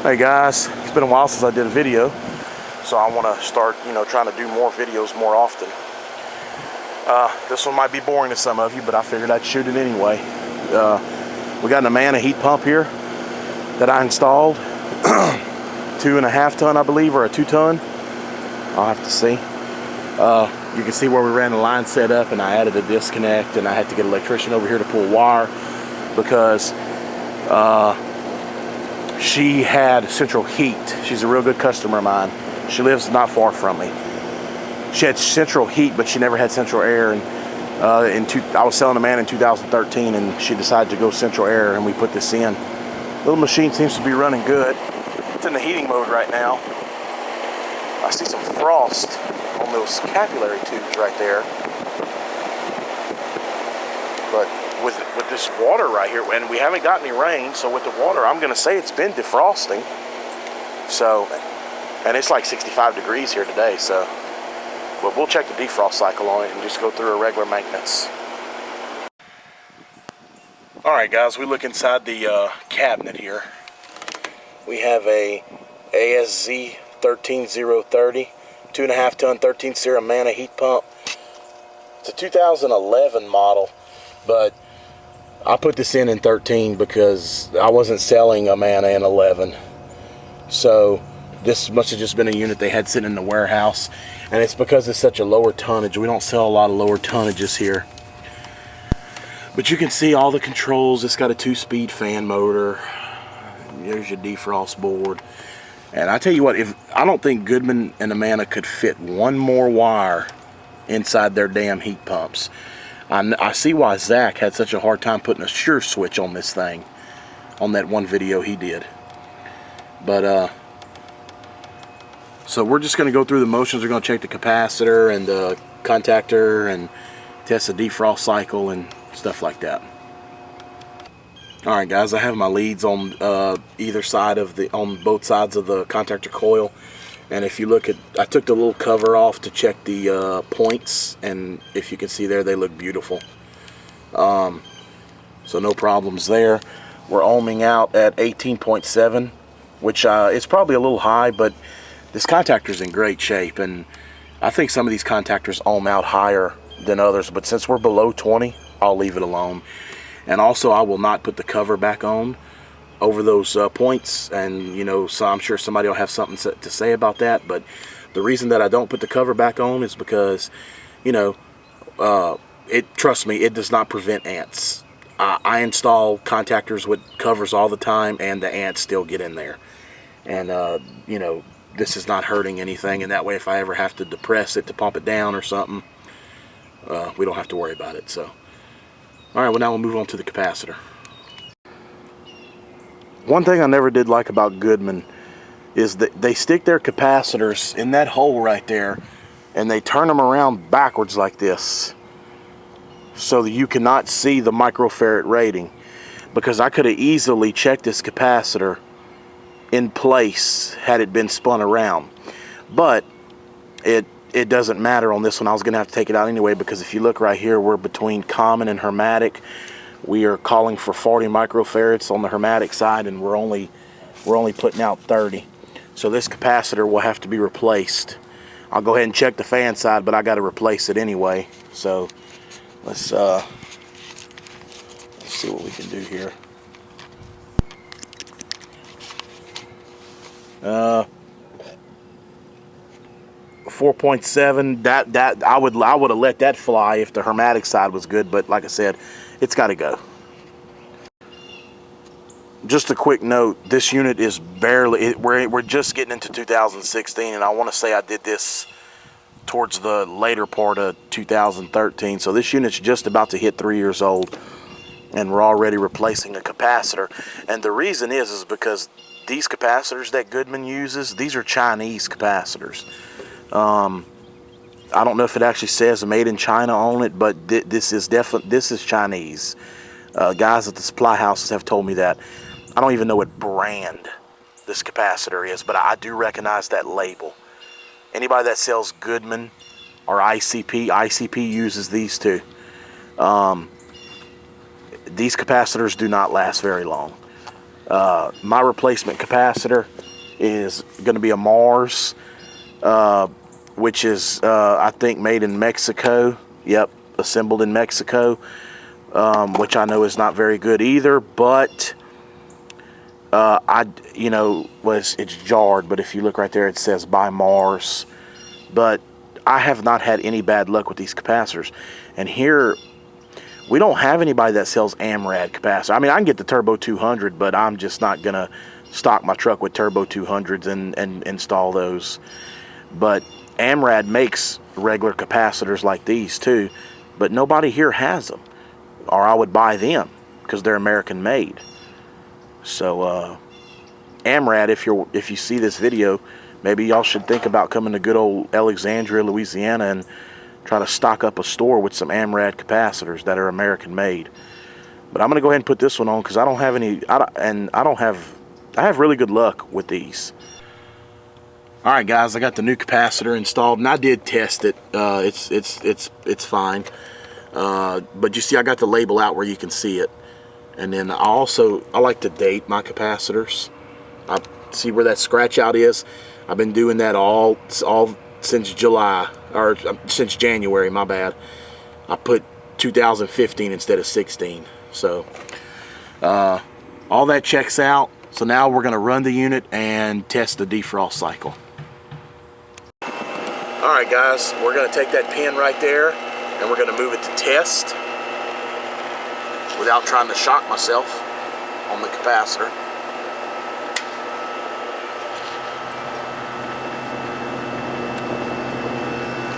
Hey guys, it's been a while since I did a video, so I want to start, trying to do more videos more often. This one might be boring to some of you, but I figured I'd shoot it anyway. We got an Amana heat pump here that I installed, 2.5 ton, I believe, or a 2 ton. I'll have to see. You can see where we ran the line set up, and I added a disconnect, and I had to get an electrician over here to pull wire because she had central heat. She's a real good customer of mine. She lives not far from me. She had central heat, but she never had central air. And I was selling a man in 2013, and she decided to go central air, and we put this in. Little machine seems to be running good. It's in the heating mode right now. I see some frost on those capillary tubes right there. But with this water right here, and we haven't got any rain, so with the water, I'm gonna say it's been defrosting. So, and it's like 65 degrees here today, so but we'll check the defrost cycle on it and just go through a regular maintenance. All right, guys, we look inside the cabinet here. We have a ASZ 13030, 2.5 ton 13 SEER Amana heat pump. It's a 2011 model, but I put this in 13 because I wasn't selling Amana in 11. So this must have just been a unit they had sitting in the warehouse, and it's because it's such a lower tonnage. We don't sell a lot of lower tonnages here. But you can see all the controls. It's got a 2-speed fan motor. There's your defrost board. And I tell you what, I don't think Goodman and Amana could fit one more wire inside their damn heat pumps. I see why Zach had such a hard time putting a sure switch on this thing on that one video he did. But so we're just going to go through the motions. We're going to check the capacitor and the contactor and test the defrost cycle and stuff like that. Alright guys, I have my leads on either side of on both sides of the contactor coil. And if you look at, I took the little cover off to check the points, and if you can see there, they look beautiful. So no problems there. We're ohming out at 18.7, which is probably a little high, but this contactor's in great shape, and I think some of these contactors ohm out higher than others, but since we're below 20, I'll leave it alone. And also, I will not put the cover back on over those points, and so I'm sure somebody will have something to say about that. But the reason that I don't put the cover back on is because trust me, it does not prevent ants. I install contactors with covers all the time, and the ants still get in there. And this is not hurting anything, and that way if I ever have to depress it to pump it down or something, we don't have to worry about it. So alright, well now we'll move on to the capacitor. One thing I never did like about Goodman is that they stick their capacitors in that hole right there, and they turn them around backwards like this so that you cannot see the microfarad rating, because I could have easily checked this capacitor in place had it been spun around. But it doesn't matter on this one. I was going to have to take it out anyway, because if you look right here, we're between common and hermetic. We are calling for 40 microfarads on the hermetic side, and we're only putting out 30. So this capacitor will have to be replaced. I'll go ahead and check the fan side, but I got to replace it anyway. So let's see what we can do here. 4.7. That I would have let that fly if the hermetic side was good, but like I said, it's got to go. Just a quick note, this unit is barely, we're just getting into 2016, and I want to say I did this towards the later part of 2013, so this unit's just about to hit 3 years old, and we're already replacing a capacitor. And the reason is because these capacitors that Goodman uses, these are Chinese capacitors. I don't know if it actually says made in China on it, but this is Chinese. Guys at the supply houses have told me that. I don't even know what brand this capacitor is, but I do recognize that label. Anybody that sells Goodman or ICP uses these too. These capacitors do not last very long. My replacement capacitor is going to be a Mars, which is, I think, made in Mexico. Yep, assembled in Mexico, which I know is not very good either, but it's jarred, but if you look right there, it says by Mars. But I have not had any bad luck with these capacitors. And here, we don't have anybody that sells AMRAD capacitor. I mean, I can get the Turbo 200, but I'm just not going to stock my truck with Turbo 200s and install those. But AMRAD makes regular capacitors like these too, but nobody here has them. Or I would buy them because they're American made. So AMRAD, if you see this video, maybe y'all should think about coming to good old Alexandria, Louisiana, and try to stock up a store with some AMRAD capacitors that are American made. But I'm going to go ahead and put this one on because I don't have any, I have really good luck with these. All right, guys, I got the new capacitor installed, and I did test it. It's fine. But you see, I got the label out where you can see it. And then I like to date my capacitors. I see where that scratch out is. I've been doing that all since July, or since January, my bad. I put 2015 instead of 16. So all that checks out. So now we're going to run the unit and test the defrost cycle. All right, guys, we're going to take that pin right there and we're going to move it to test without trying to shock myself on the capacitor.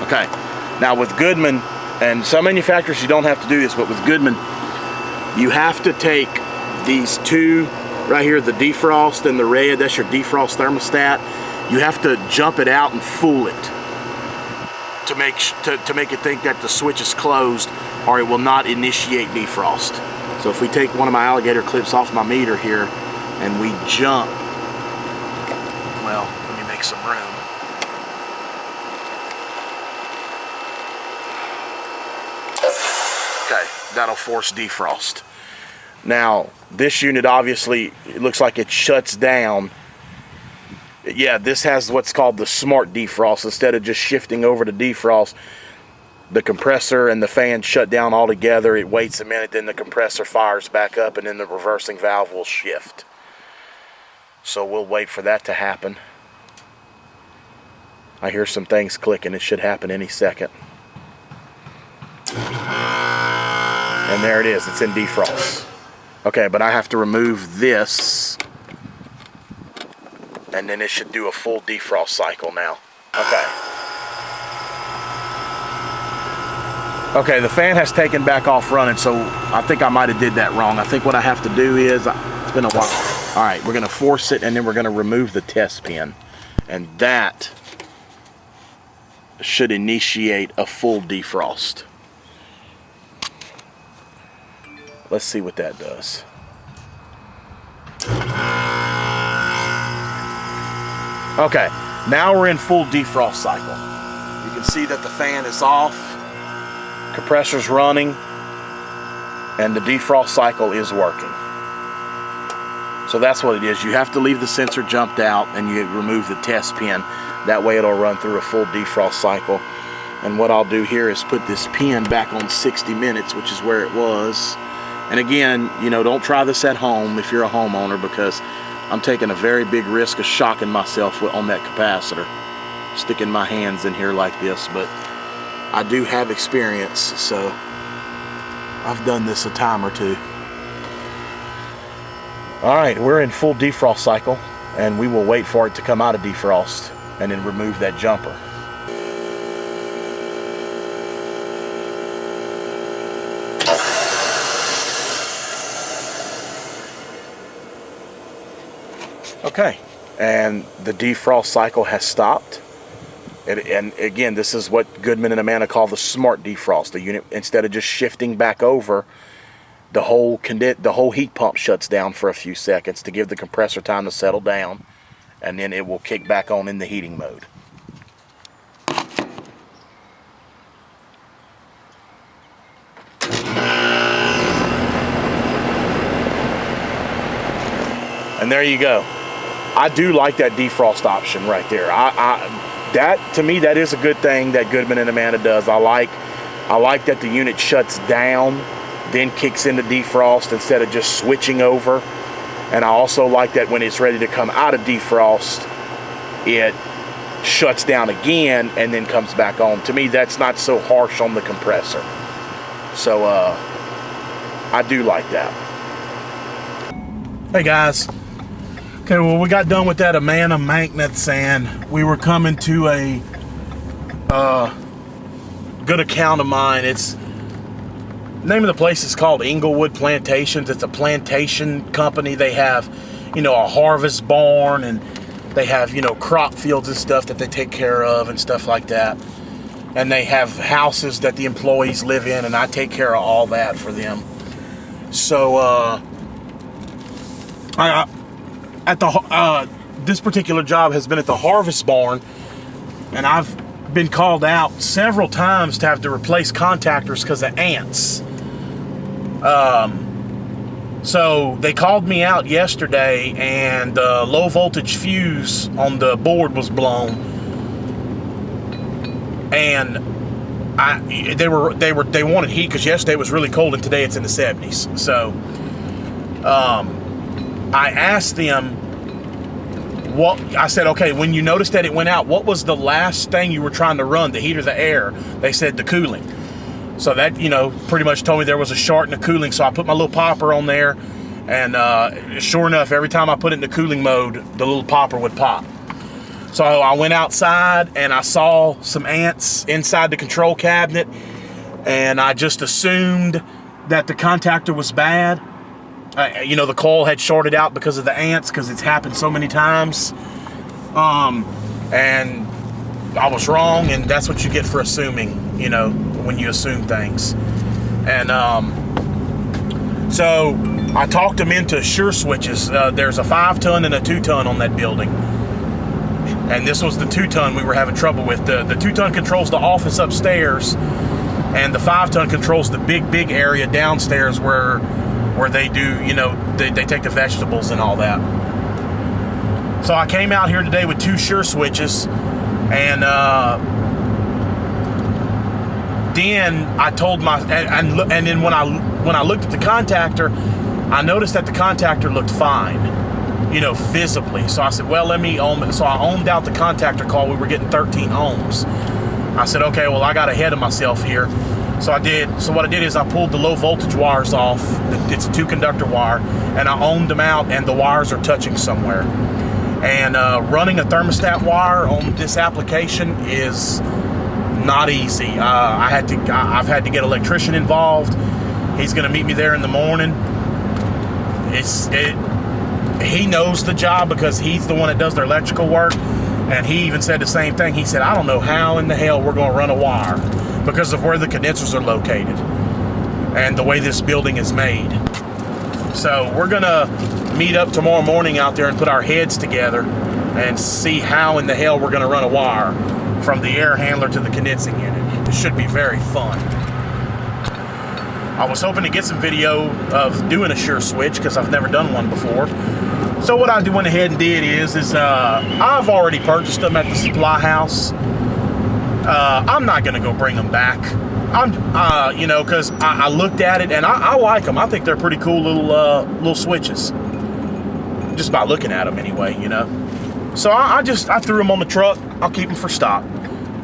Okay, now with Goodman, and some manufacturers you don't have to do this, but with Goodman, you have to take these two right here, the defrost and the red, that's your defrost thermostat. You have to jump it out and fool it to make it think that the switch is closed, or it will not initiate defrost. So if we take one of my alligator clips off my meter here and we jump, well, let me make some room. Okay, that'll force defrost. Now, this unit obviously, it looks like it shuts down. Yeah, this has what's called the smart defrost. Instead of just shifting over to defrost, the compressor and the fan shut down altogether. It waits a minute, then the compressor fires back up, and then the reversing valve will shift. So we'll wait for that to happen. I hear some things clicking. It should happen any second. And there it is. It's in defrost. Okay, but I have to remove this, and then it should do a full defrost cycle now. Okay, the fan has taken back off running, so I think I might have did that wrong. I think what I have to do is, it's been a while. All right, we're gonna force it, and then we're gonna remove the test pin. And that should initiate a full defrost. Let's see what that does. Okay, now we're in full defrost cycle. You can see that the fan is off, compressor's running, and the defrost cycle is working. So that's what it is. You have to leave the sensor jumped out and you remove the test pin. That way it'll run through a full defrost cycle. And what I'll do here is put this pin back on 60 minutes, which is where it was. And again, you know, don't try this at home if you're a homeowner, because I'm taking a very big risk of shocking myself on that capacitor, sticking my hands in here like this. But I do have experience, so I've done this a time or two. All right, we're in full defrost cycle, and we will wait for it to come out of defrost and then remove that jumper. Okay, and the defrost cycle has stopped. And again, this is what Goodman and Amana call the smart defrost. The unit, instead of just shifting back over, the whole heat pump shuts down for a few seconds to give the compressor time to settle down, and then it will kick back on in the heating mode. And there you go. I do like that defrost option right there. That, to me, that is a good thing that Goodman and Amana does. I like that the unit shuts down, then kicks into defrost instead of just switching over. And I also like that when it's ready to come out of defrost, it shuts down again and then comes back on. To me, that's not so harsh on the compressor. So I do like that. Hey guys. Okay, well, we got done with that Amana maintenance, and we were coming to a good account of mine. It's the name of the place is called Englewood Plantations. It's a plantation company. They have, you know, a harvest barn, and they have, you know, crop fields and stuff that they take care of and stuff like that. And they have houses that the employees live in, and I take care of all that for them. So this particular job has been at the harvest barn, and I've been called out several times to have to replace contactors because of ants. So they called me out yesterday, and the low voltage fuse on the board was blown, and they wanted heat because yesterday was really cold and today it's in the 70s. So I asked them, I said, okay, when you noticed that it went out, what was the last thing you were trying to run, the heat or the air? They said the cooling. So that, you know, pretty much told me there was a short in the cooling. So I put my little popper on there, and sure enough, every time I put it in the cooling mode, the little popper would pop. So I went outside and I saw some ants inside the control cabinet, and I just assumed that the contactor was bad. You know, the coil had shorted out because of the ants, because it's happened so many times. And I was wrong, and that's what you get for assuming, you know, when you assume things. And so I talked them into sure switches. There's a 5-ton and a 2-ton on that building. And this was the 2-ton we were having trouble with. The 2-ton controls the office upstairs, and the 5-ton controls the big area downstairs where they do, you know, they take the vegetables and all that. So I came out here today with 2 sure switches, and then I told and then when I looked at the contactor, I noticed that the contactor looked fine, you know, visibly. So I said, well, let me ohm it. So I ohmed out the contactor call. We were getting 13 ohms. I said, okay, well, I got ahead of myself here. So I did. So what I did is I pulled the low voltage wires off. It's a 2-conductor wire, and I ohmed them out, and the wires are touching somewhere. And running a thermostat wire on this application is not easy. I've had to get an electrician involved. He's going to meet me there in the morning. He knows the job because he's the one that does their electrical work, and he even said the same thing. He said, I don't know how in the hell we're going to run a wire because of where the condensers are located and the way this building is made. So we're gonna meet up tomorrow morning out there and put our heads together and see how in the hell we're gonna run a wire from the air handler to the condensing unit. It should be very fun. I was hoping to get some video of doing a sure switch because I've never done one before. So what I went ahead and did is I've already purchased them at the supply house. I'm not gonna go bring them back. You know, because I looked at it and I like them. I think they're pretty cool little switches. Just by looking at them anyway, you know. So I threw them on the truck. I'll keep them for stock.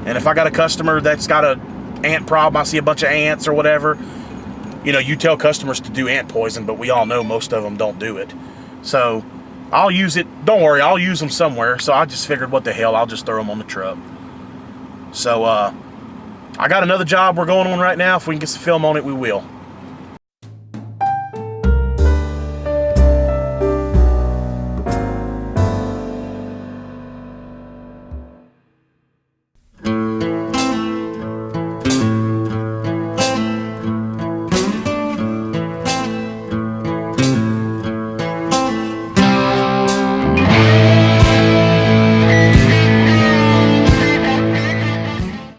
And if I got a customer that's got an ant problem, I see a bunch of ants or whatever, you know, you tell customers to do ant poison, but we all know most of them don't do it. So I'll use it. Don't worry, I'll use them somewhere. So I just figured, what the hell, I'll just throw them on the truck. So I got another job we're going on right now. If we can get some film on it, we will.